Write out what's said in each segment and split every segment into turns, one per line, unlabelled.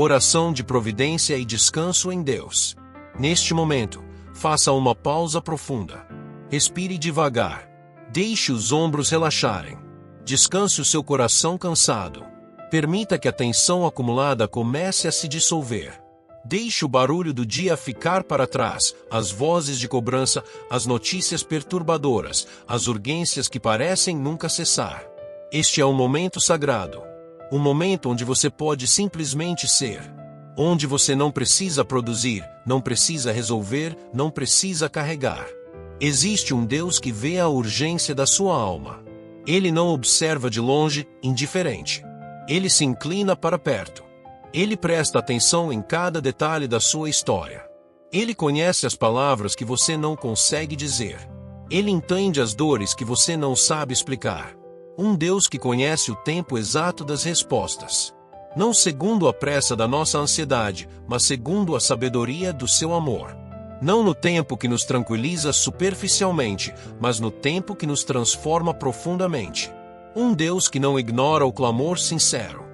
Oração de providência e descanso em Deus. Neste momento, faça uma pausa profunda. Respire devagar. Deixe os ombros relaxarem. Descanse o seu coração cansado. Permita que a tensão acumulada comece a se dissolver. Deixe o barulho do dia ficar para trás, as vozes de cobrança, as notícias perturbadoras, as urgências que parecem nunca cessar. Este é um momento sagrado. Um momento onde você pode simplesmente ser. Onde você não precisa produzir, não precisa resolver, não precisa carregar. Existe um Deus que vê a urgência da sua alma. Ele não observa de longe, indiferente. Ele se inclina para perto. Ele presta atenção em cada detalhe da sua história. Ele conhece as palavras que você não consegue dizer. Ele entende as dores que você não sabe explicar. Um Deus que conhece o tempo exato das respostas. Não segundo a pressa da nossa ansiedade, mas segundo a sabedoria do seu amor. Não no tempo que nos tranquiliza superficialmente, mas no tempo que nos transforma profundamente. Um Deus que não ignora o clamor sincero.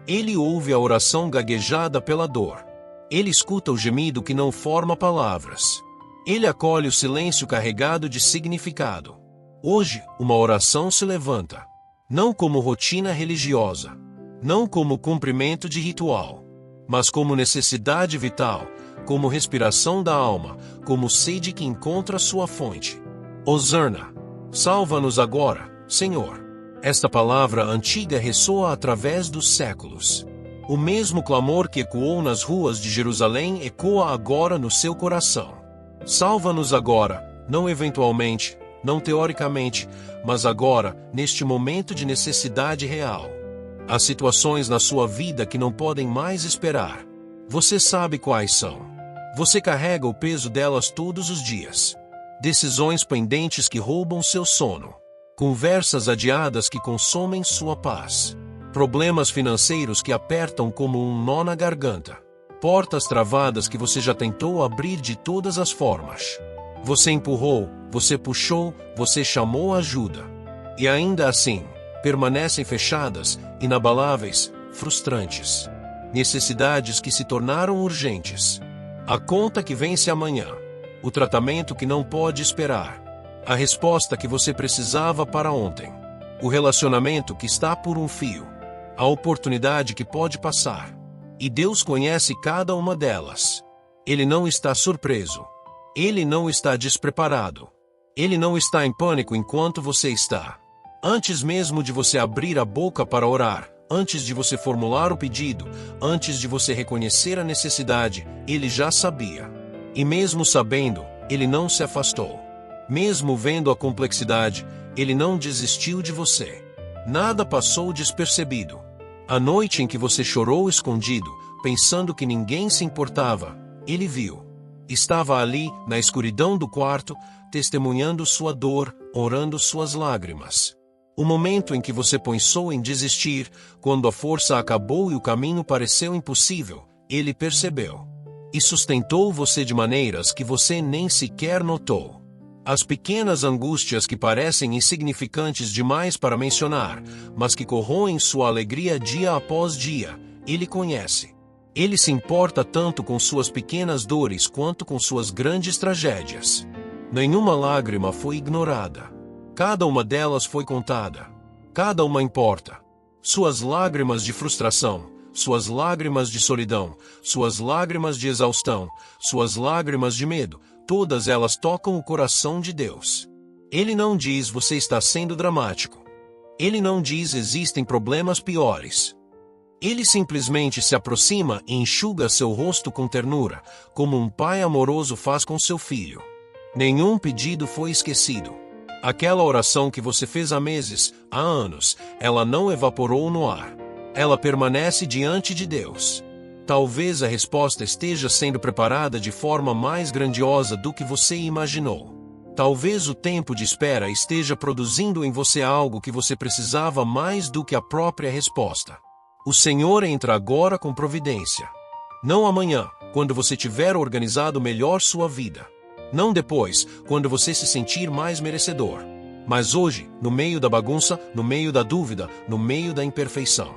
Ele ouve a oração gaguejada pela dor. Ele escuta o gemido que não forma palavras. Ele acolhe o silêncio carregado de significado. Hoje, uma oração se levanta. Não como rotina religiosa. Não como cumprimento de ritual. Mas como necessidade vital, como respiração da alma, como sede que encontra sua fonte. Hosana. Salva-nos agora, Senhor. Esta palavra antiga ressoa através dos séculos. O mesmo clamor que ecoou nas ruas de Jerusalém ecoa agora no seu coração. Salva-nos agora, não eventualmente, não teoricamente, mas agora, neste momento de necessidade real. Há situações na sua vida que não podem mais esperar. Você sabe quais são. Você carrega o peso delas todos os dias. Decisões pendentes que roubam seu sono. Conversas adiadas que consomem sua paz. Problemas financeiros que apertam como um nó na garganta. Portas travadas que você já tentou abrir de todas as formas. Você empurrou, você puxou, você chamou ajuda. E ainda assim, permanecem fechadas, inabaláveis, frustrantes. Necessidades que se tornaram urgentes. A conta que vence amanhã. O tratamento que não pode esperar. A resposta que você precisava para ontem. O relacionamento que está por um fio. A oportunidade que pode passar. E Deus conhece cada uma delas. Ele não está surpreso. Ele não está despreparado. Ele não está em pânico enquanto você está. Antes mesmo de você abrir a boca para orar, antes de você formular o pedido, antes de você reconhecer a necessidade, Ele já sabia. E mesmo sabendo, Ele não se afastou. Mesmo vendo a complexidade, Ele não desistiu de você. Nada passou despercebido. A noite em que você chorou escondido, pensando que ninguém se importava, Ele viu. Estava ali, na escuridão do quarto, testemunhando sua dor, orando suas lágrimas. O momento em que você pensou em desistir, quando a força acabou e o caminho pareceu impossível, Ele percebeu. E sustentou você de maneiras que você nem sequer notou. As pequenas angústias que parecem insignificantes demais para mencionar, mas que corroem sua alegria dia após dia, Ele conhece. Ele se importa tanto com suas pequenas dores quanto com suas grandes tragédias. Nenhuma lágrima foi ignorada. Cada uma delas foi contada. Cada uma importa. Suas lágrimas de frustração, suas lágrimas de solidão, suas lágrimas de exaustão, suas lágrimas de medo, todas elas tocam o coração de Deus. Ele não diz você está sendo dramático. Ele não diz existem problemas piores. Ele simplesmente se aproxima e enxuga seu rosto com ternura, como um pai amoroso faz com seu filho. Nenhum pedido foi esquecido. Aquela oração que você fez há meses, há anos, ela não evaporou no ar. Ela permanece diante de Deus. Talvez a resposta esteja sendo preparada de forma mais grandiosa do que você imaginou. Talvez o tempo de espera esteja produzindo em você algo que você precisava mais do que a própria resposta. O Senhor entra agora com providência. Não amanhã, quando você tiver organizado melhor sua vida. Não depois, quando você se sentir mais merecedor. Mas hoje, no meio da bagunça, no meio da dúvida, no meio da imperfeição.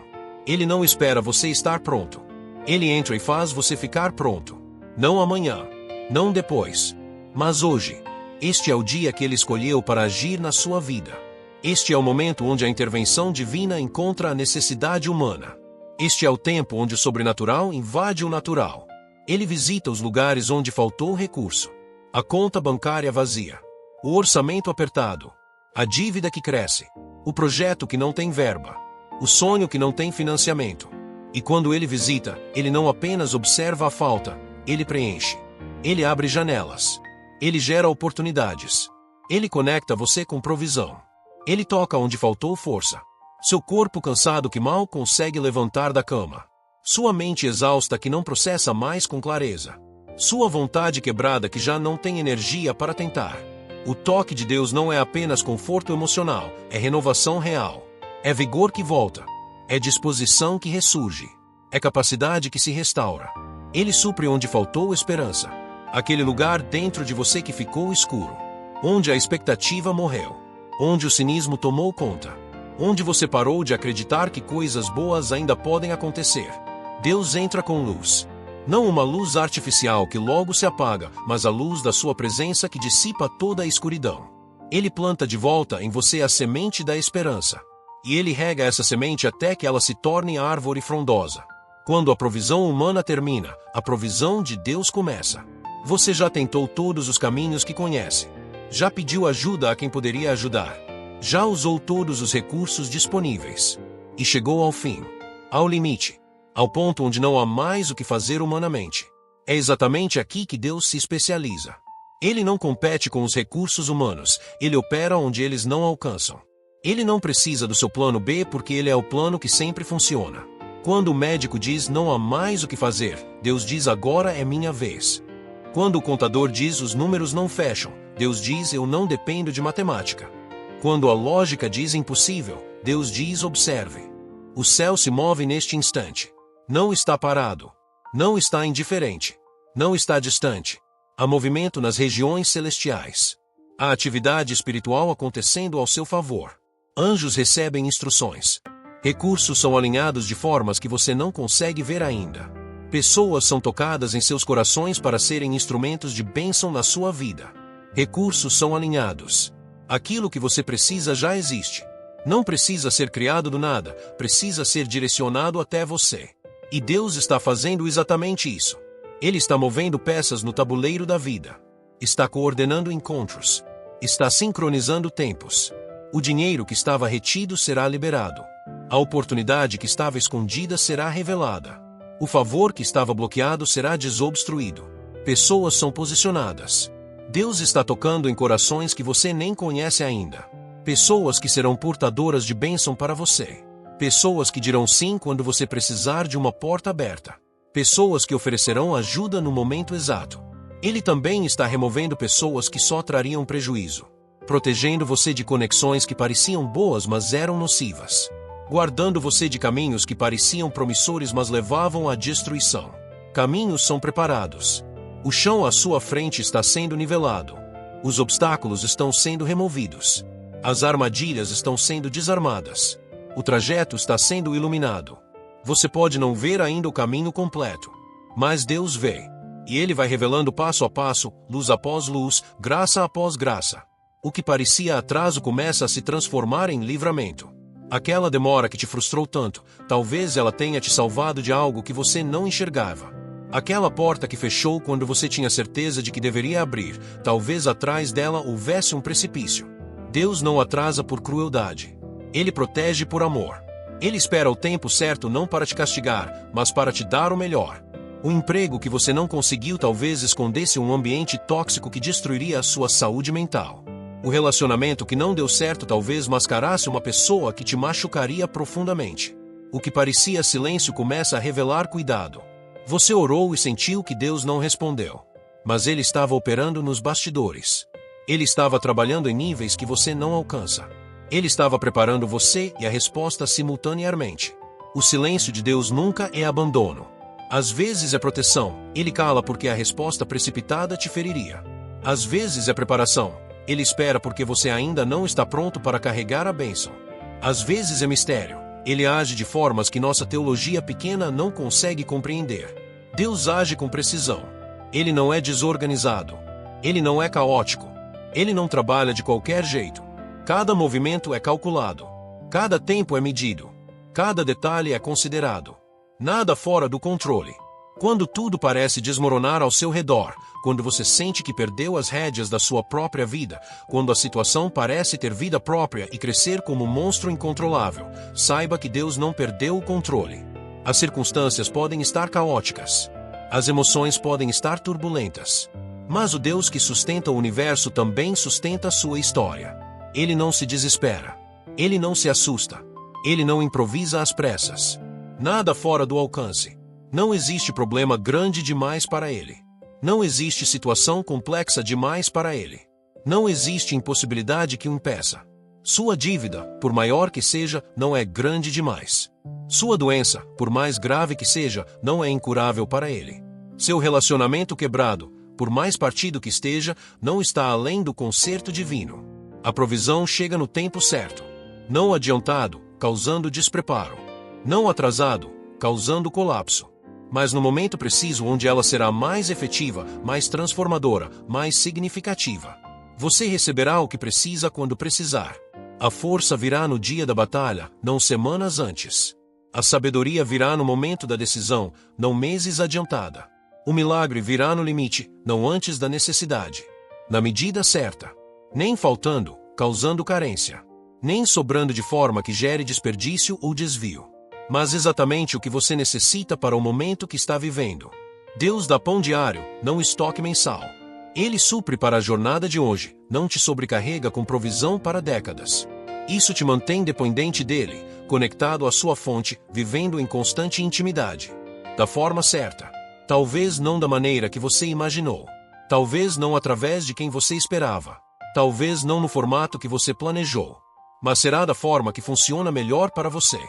Ele não espera você estar pronto. Ele entra e faz você ficar pronto. Não amanhã, não depois, mas hoje. Este é o dia que Ele escolheu para agir na sua vida. Este é o momento onde a intervenção divina encontra a necessidade humana. Este é o tempo onde o sobrenatural invade o natural. Ele visita os lugares onde faltou recurso. A conta bancária vazia. O orçamento apertado. A dívida que cresce. O projeto que não tem verba. O sonho que não tem financiamento. E quando Ele visita, Ele não apenas observa a falta, Ele preenche. Ele abre janelas. Ele gera oportunidades. Ele conecta você com provisão. Ele toca onde faltou força. Seu corpo cansado que mal consegue levantar da cama. Sua mente exausta que não processa mais com clareza. Sua vontade quebrada que já não tem energia para tentar. O toque de Deus não é apenas conforto emocional, é renovação real. É vigor que volta. É disposição que ressurge. É capacidade que se restaura. Ele supre onde faltou esperança. Aquele lugar dentro de você que ficou escuro. Onde a expectativa morreu. Onde o cinismo tomou conta. Onde você parou de acreditar que coisas boas ainda podem acontecer. Deus entra com luz. Não uma luz artificial que logo se apaga, mas a luz da sua presença que dissipa toda a escuridão. Ele planta de volta em você a semente da esperança. E Ele rega essa semente até que ela se torne árvore frondosa. Quando a provisão humana termina, a provisão de Deus começa. Você já tentou todos os caminhos que conhece. Já pediu ajuda a quem poderia ajudar. Já usou todos os recursos disponíveis. E chegou ao fim. Ao limite. Ao ponto onde não há mais o que fazer humanamente. É exatamente aqui que Deus se especializa. Ele não compete com os recursos humanos, Ele opera onde eles não alcançam. Ele não precisa do seu plano B porque Ele é o plano que sempre funciona. Quando o médico diz não há mais o que fazer, Deus diz agora é minha vez. Quando o contador diz os números não fecham, Deus diz eu não dependo de matemática. Quando a lógica diz impossível, Deus diz observe. O céu se move neste instante. Não está parado. Não está indiferente. Não está distante. Há movimento nas regiões celestiais. Há atividade espiritual acontecendo ao seu favor. Anjos recebem instruções. Recursos são alinhados de formas que você não consegue ver ainda. Pessoas são tocadas em seus corações para serem instrumentos de bênção na sua vida. Recursos são alinhados. Aquilo que você precisa já existe. Não precisa ser criado do nada, precisa ser direcionado até você. E Deus está fazendo exatamente isso. Ele está movendo peças no tabuleiro da vida. Está coordenando encontros. Está sincronizando tempos. O dinheiro que estava retido será liberado. A oportunidade que estava escondida será revelada. O favor que estava bloqueado será desobstruído. Pessoas são posicionadas. Deus está tocando em corações que você nem conhece ainda. Pessoas que serão portadoras de bênção para você. Pessoas que dirão sim quando você precisar de uma porta aberta. Pessoas que oferecerão ajuda no momento exato. Ele também está removendo pessoas que só trariam prejuízo. Protegendo você de conexões que pareciam boas mas eram nocivas. Guardando você de caminhos que pareciam promissores mas levavam à destruição. Caminhos são preparados. O chão à sua frente está sendo nivelado. Os obstáculos estão sendo removidos. As armadilhas estão sendo desarmadas. O trajeto está sendo iluminado. Você pode não ver ainda o caminho completo, mas Deus vê. E Ele vai revelando passo a passo, luz após luz, graça após graça. O que parecia atraso começa a se transformar em livramento. Aquela demora que te frustrou tanto, talvez ela tenha te salvado de algo que você não enxergava. Aquela porta que fechou quando você tinha certeza de que deveria abrir, talvez atrás dela houvesse um precipício. Deus não atrasa por crueldade. Ele protege por amor. Ele espera o tempo certo não para te castigar, mas para te dar o melhor. O emprego que você não conseguiu talvez escondesse um ambiente tóxico que destruiria a sua saúde mental. O relacionamento que não deu certo talvez mascarasse uma pessoa que te machucaria profundamente. O que parecia silêncio começa a revelar cuidado. Você orou e sentiu que Deus não respondeu. Mas Ele estava operando nos bastidores. Ele estava trabalhando em níveis que você não alcança. Ele estava preparando você e a resposta simultaneamente. O silêncio de Deus nunca é abandono. Às vezes é proteção, Ele cala porque a resposta precipitada te feriria. Às vezes é preparação. Ele espera porque você ainda não está pronto para carregar a bênção. Às vezes é mistério. Ele age de formas que nossa teologia pequena não consegue compreender. Deus age com precisão. Ele não é desorganizado. Ele não é caótico. Ele não trabalha de qualquer jeito. Cada movimento é calculado. Cada tempo é medido. Cada detalhe é considerado. Nada fora do controle. Quando tudo parece desmoronar ao seu redor, quando você sente que perdeu as rédeas da sua própria vida, quando a situação parece ter vida própria e crescer como um monstro incontrolável, saiba que Deus não perdeu o controle. As circunstâncias podem estar caóticas. As emoções podem estar turbulentas. Mas o Deus que sustenta o universo também sustenta a sua história. Ele não se desespera. Ele não se assusta. Ele não improvisa às pressas. Nada fora do alcance. Não existe problema grande demais para ele. Não existe situação complexa demais para ele. Não existe impossibilidade que o impeça. Sua dívida, por maior que seja, não é grande demais. Sua doença, por mais grave que seja, não é incurável para ele. Seu relacionamento quebrado, por mais partido que esteja, não está além do conserto divino. A provisão chega no tempo certo. Não adiantado, causando despreparo. Não atrasado, causando colapso. Mas no momento preciso onde ela será mais efetiva, mais transformadora, mais significativa. Você receberá o que precisa quando precisar. A força virá no dia da batalha, não semanas antes. A sabedoria virá no momento da decisão, não meses adiantada. O milagre virá no limite, não antes da necessidade. Na medida certa. Nem faltando, causando carência. Nem sobrando de forma que gere desperdício ou desvio. Mas exatamente o que você necessita para o momento que está vivendo. Deus dá pão diário, não estoque mensal. Ele supre para a jornada de hoje, não te sobrecarrega com provisão para décadas. Isso te mantém dependente dele, conectado à sua fonte, vivendo em constante intimidade. Da forma certa. Talvez não da maneira que você imaginou. Talvez não através de quem você esperava. Talvez não no formato que você planejou. Mas será da forma que funciona melhor para você.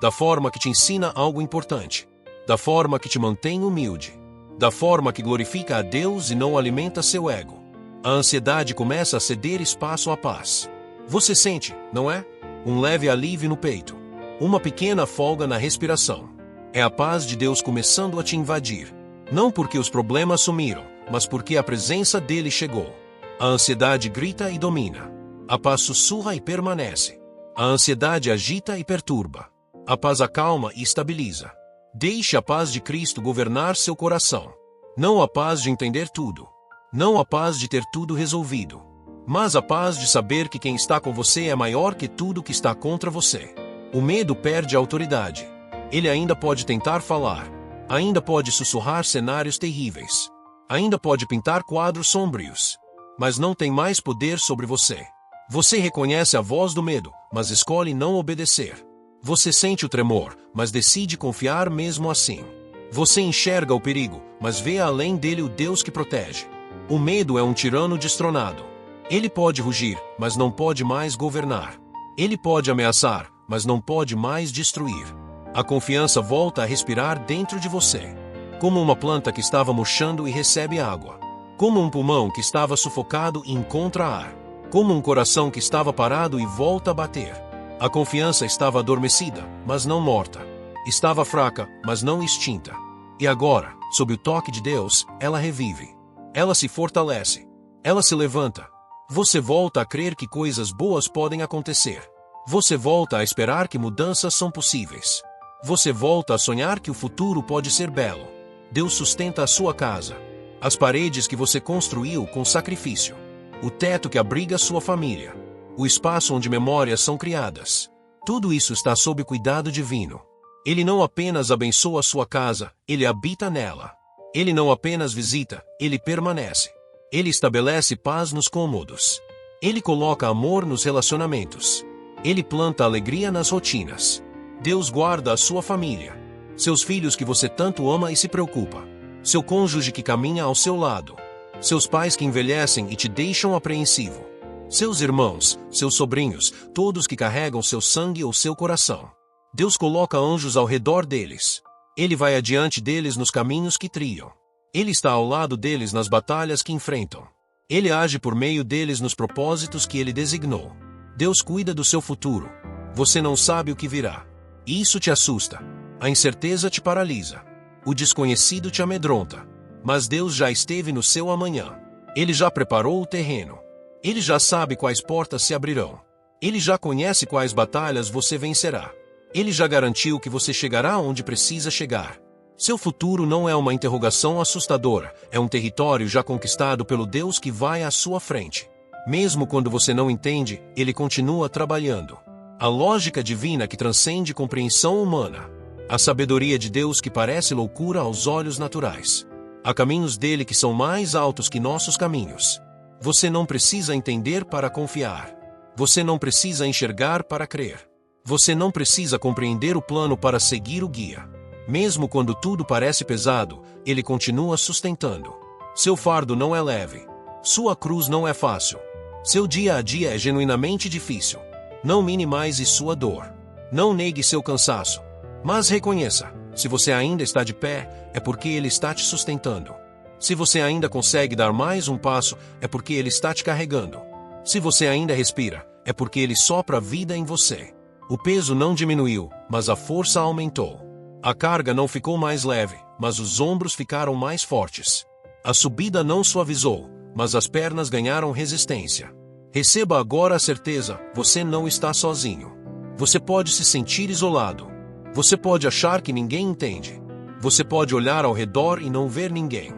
Da forma que te ensina algo importante. Da forma que te mantém humilde. Da forma que glorifica a Deus e não alimenta seu ego. A ansiedade começa a ceder espaço à paz. Você sente, não é? Um leve alívio no peito. Uma pequena folga na respiração. É a paz de Deus começando a te invadir. Não porque os problemas sumiram, mas porque a presença dele chegou. A ansiedade grita e domina. A paz sussurra e permanece. A ansiedade agita e perturba. A paz acalma e estabiliza. Deixe a paz de Cristo governar seu coração. Não a paz de entender tudo. Não a paz de ter tudo resolvido. Mas a paz de saber que quem está com você é maior que tudo que está contra você. O medo perde a autoridade. Ele ainda pode tentar falar. Ainda pode sussurrar cenários terríveis. Ainda pode pintar quadros sombrios. Mas não tem mais poder sobre você. Você reconhece a voz do medo, mas escolhe não obedecer. Você sente o tremor, mas decide confiar mesmo assim. Você enxerga o perigo, mas vê além dele o Deus que protege. O medo é um tirano destronado. Ele pode rugir, mas não pode mais governar. Ele pode ameaçar, mas não pode mais destruir. A confiança volta a respirar dentro de você. Como uma planta que estava murchando e recebe água. Como um pulmão que estava sufocado e encontra ar. Como um coração que estava parado e volta a bater. A confiança estava adormecida, mas não morta. Estava fraca, mas não extinta. E agora, sob o toque de Deus, ela revive. Ela se fortalece. Ela se levanta. Você volta a crer que coisas boas podem acontecer. Você volta a esperar que mudanças são possíveis. Você volta a sonhar que o futuro pode ser belo. Deus sustenta a sua casa. As paredes que você construiu com sacrifício. O teto que abriga sua família. O espaço onde memórias são criadas. Tudo isso está sob cuidado divino. Ele não apenas abençoa a sua casa, ele habita nela. Ele não apenas visita, ele permanece. Ele estabelece paz nos cômodos. Ele coloca amor nos relacionamentos. Ele planta alegria nas rotinas. Deus guarda a sua família. Seus filhos que você tanto ama e se preocupa. Seu cônjuge que caminha ao seu lado. Seus pais que envelhecem e te deixam apreensivo. Seus irmãos, seus sobrinhos, todos que carregam seu sangue ou seu coração. Deus coloca anjos ao redor deles. Ele vai adiante deles nos caminhos que triam. Ele está ao lado deles nas batalhas que enfrentam. Ele age por meio deles nos propósitos que ele designou. Deus cuida do seu futuro. Você não sabe o que virá. Isso te assusta. A incerteza te paralisa. O desconhecido te amedronta. Mas Deus já esteve no seu amanhã. Ele já preparou o terreno. Ele já sabe quais portas se abrirão. Ele já conhece quais batalhas você vencerá. Ele já garantiu que você chegará onde precisa chegar. Seu futuro não é uma interrogação assustadora, é um território já conquistado pelo Deus que vai à sua frente. Mesmo quando você não entende, Ele continua trabalhando. A lógica divina que transcende compreensão humana. A sabedoria de Deus que parece loucura aos olhos naturais. Há caminhos dele que são mais altos que nossos caminhos. Você não precisa entender para confiar. Você não precisa enxergar para crer. Você não precisa compreender o plano para seguir o guia. Mesmo quando tudo parece pesado, ele continua sustentando. Seu fardo não é leve. Sua cruz não é fácil. Seu dia a dia é genuinamente difícil. Não minimize sua dor. Não negue seu cansaço. Mas reconheça, se você ainda está de pé, é porque ele está te sustentando. Se você ainda consegue dar mais um passo, é porque ele está te carregando. Se você ainda respira, é porque ele sopra vida em você. O peso não diminuiu, mas a força aumentou. A carga não ficou mais leve, mas os ombros ficaram mais fortes. A subida não suavizou, mas as pernas ganharam resistência. Receba agora a certeza, você não está sozinho. Você pode se sentir isolado. Você pode achar que ninguém entende. Você pode olhar ao redor e não ver ninguém.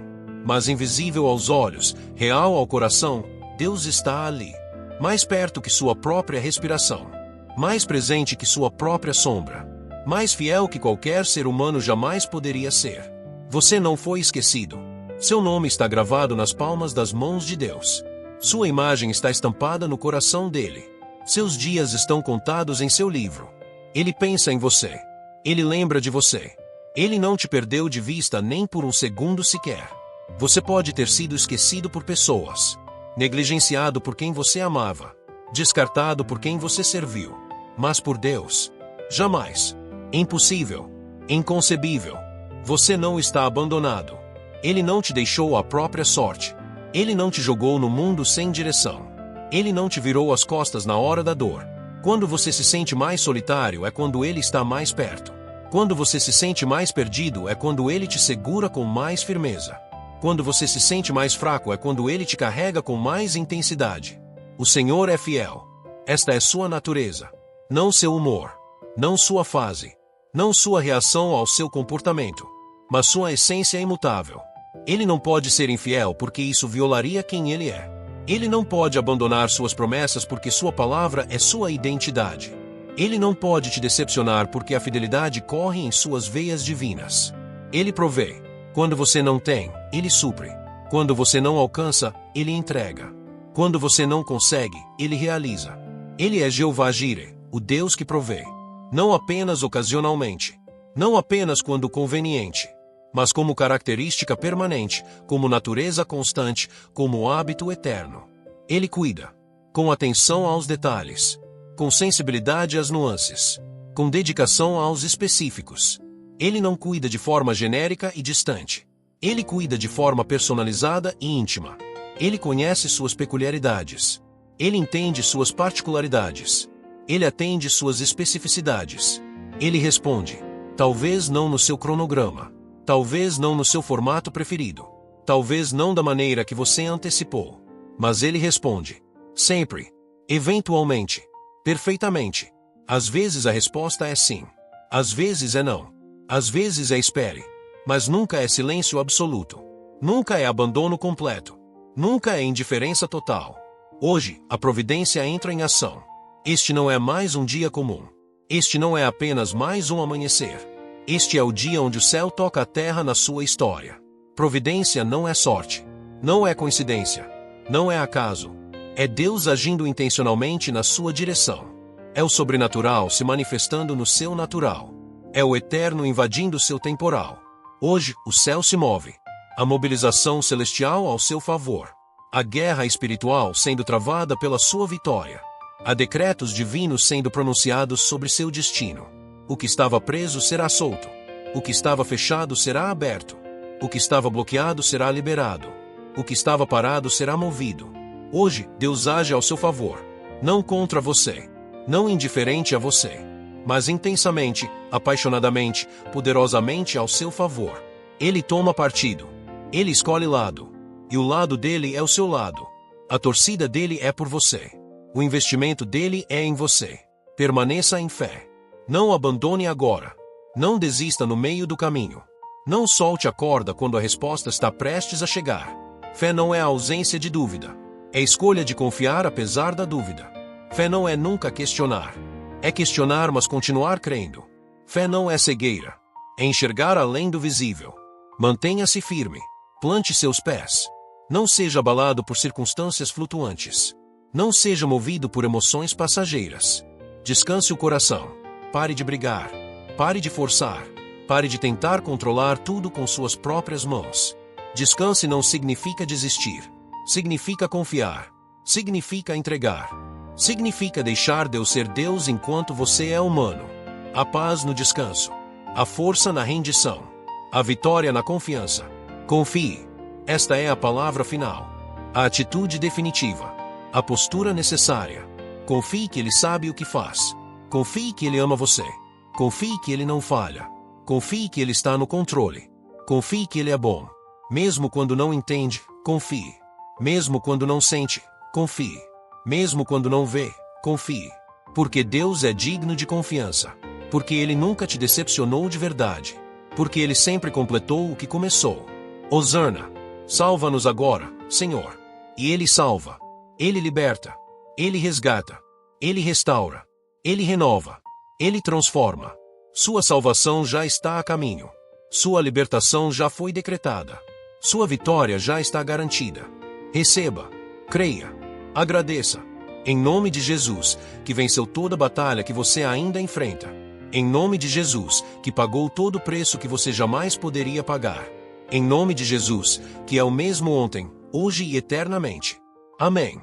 Mas invisível aos olhos, real ao coração, Deus está ali. Mais perto que sua própria respiração. Mais presente que sua própria sombra. Mais fiel que qualquer ser humano jamais poderia ser. Você não foi esquecido. Seu nome está gravado nas palmas das mãos de Deus. Sua imagem está estampada no coração dele. Seus dias estão contados em seu livro. Ele pensa em você. Ele lembra de você. Ele não te perdeu de vista nem por um segundo sequer. Você pode ter sido esquecido por pessoas. Negligenciado por quem você amava. Descartado por quem você serviu. Mas por Deus, jamais. Impossível. Inconcebível. Você não está abandonado. Ele não te deixou à própria sorte. Ele não te jogou no mundo sem direção. Ele não te virou as costas na hora da dor. Quando você se sente mais solitário é quando ele está mais perto. Quando você se sente mais perdido é quando ele te segura com mais firmeza. Quando você se sente mais fraco é quando ele te carrega com mais intensidade. O Senhor é fiel. Esta é sua natureza. Não seu humor. Não sua fase. Não sua reação ao seu comportamento. Mas sua essência é imutável. Ele não pode ser infiel porque isso violaria quem ele é. Ele não pode abandonar suas promessas porque sua palavra é sua identidade. Ele não pode te decepcionar porque a fidelidade corre em suas veias divinas. Ele provê. Quando você não tem, ele supre. Quando você não alcança, ele entrega. Quando você não consegue, ele realiza. Ele é Jeová Jireh, o Deus que provê. Não apenas ocasionalmente. Não apenas quando conveniente. Mas como característica permanente, como natureza constante, como hábito eterno. Ele cuida. Com atenção aos detalhes. Com sensibilidade às nuances. Com dedicação aos específicos. Ele não cuida de forma genérica e distante. Ele cuida de forma personalizada e íntima. Ele conhece suas peculiaridades. Ele entende suas particularidades. Ele atende suas especificidades. Ele responde. Talvez não no seu cronograma. Talvez não no seu formato preferido. Talvez não da maneira que você antecipou. Mas ele responde. Sempre. Eventualmente. Perfeitamente. Às vezes a resposta é sim. Às vezes é não. Às vezes é espere. Mas nunca é silêncio absoluto. Nunca é abandono completo. Nunca é indiferença total. Hoje, a providência entra em ação. Este não é mais um dia comum. Este não é apenas mais um amanhecer. Este é o dia onde o céu toca a terra na sua história. Providência não é sorte. Não é coincidência. Não é acaso. É Deus agindo intencionalmente na sua direção. É o sobrenatural se manifestando no seu natural. É o eterno invadindo seu temporal. Hoje, o céu se move. A mobilização celestial ao seu favor. A guerra espiritual sendo travada pela sua vitória. Há decretos divinos sendo pronunciados sobre seu destino. O que estava preso será solto. O que estava fechado será aberto. O que estava bloqueado será liberado. O que estava parado será movido. Hoje, Deus age ao seu favor. Não contra você. Não indiferente a você. mas intensamente, apaixonadamente, poderosamente ao seu favor. Ele toma partido. Ele escolhe lado. E o lado dele é o seu lado. A torcida dele é por você. O investimento dele é em você. Permaneça em fé. Não abandone agora. Não desista no meio do caminho. Não solte a corda quando a resposta está prestes a chegar. Fé não é a ausência de dúvida. É escolha de confiar apesar da dúvida. Fé não é nunca questionar. É questionar, mas continuar crendo. Fé não é cegueira. É enxergar além do visível. Mantenha-se firme. Plante seus pés. Não seja abalado por circunstâncias flutuantes. Não seja movido por emoções passageiras. Descanse o coração. Pare de brigar. Pare de forçar. Pare de tentar controlar tudo com suas próprias mãos. Descanse não significa desistir. Significa confiar. Significa entregar. Significa deixar Deus ser Deus enquanto você é humano. A paz no descanso. A força na rendição. A vitória na confiança. Confie. Esta é a palavra final. A atitude definitiva. A postura necessária. Confie que Ele sabe o que faz. Confie que Ele ama você. Confie que Ele não falha. Confie que Ele está no controle. Confie que Ele é bom. Mesmo quando não entende, confie. Mesmo quando não sente, confie. Mesmo quando não vê, confie. Porque Deus é digno de confiança. Porque Ele nunca te decepcionou de verdade. Porque Ele sempre completou o que começou. Hosana, salva-nos agora, Senhor. E Ele salva. Ele liberta. Ele resgata. Ele restaura. Ele renova. Ele transforma. Sua salvação já está a caminho. Sua libertação já foi decretada. Sua vitória já está garantida. Receba. Creia. Agradeça. Em nome de Jesus, que venceu toda a batalha que você ainda enfrenta. Em nome de Jesus, que pagou todo o preço que você jamais poderia pagar. Em nome de Jesus, que é o mesmo ontem, hoje e eternamente. Amém.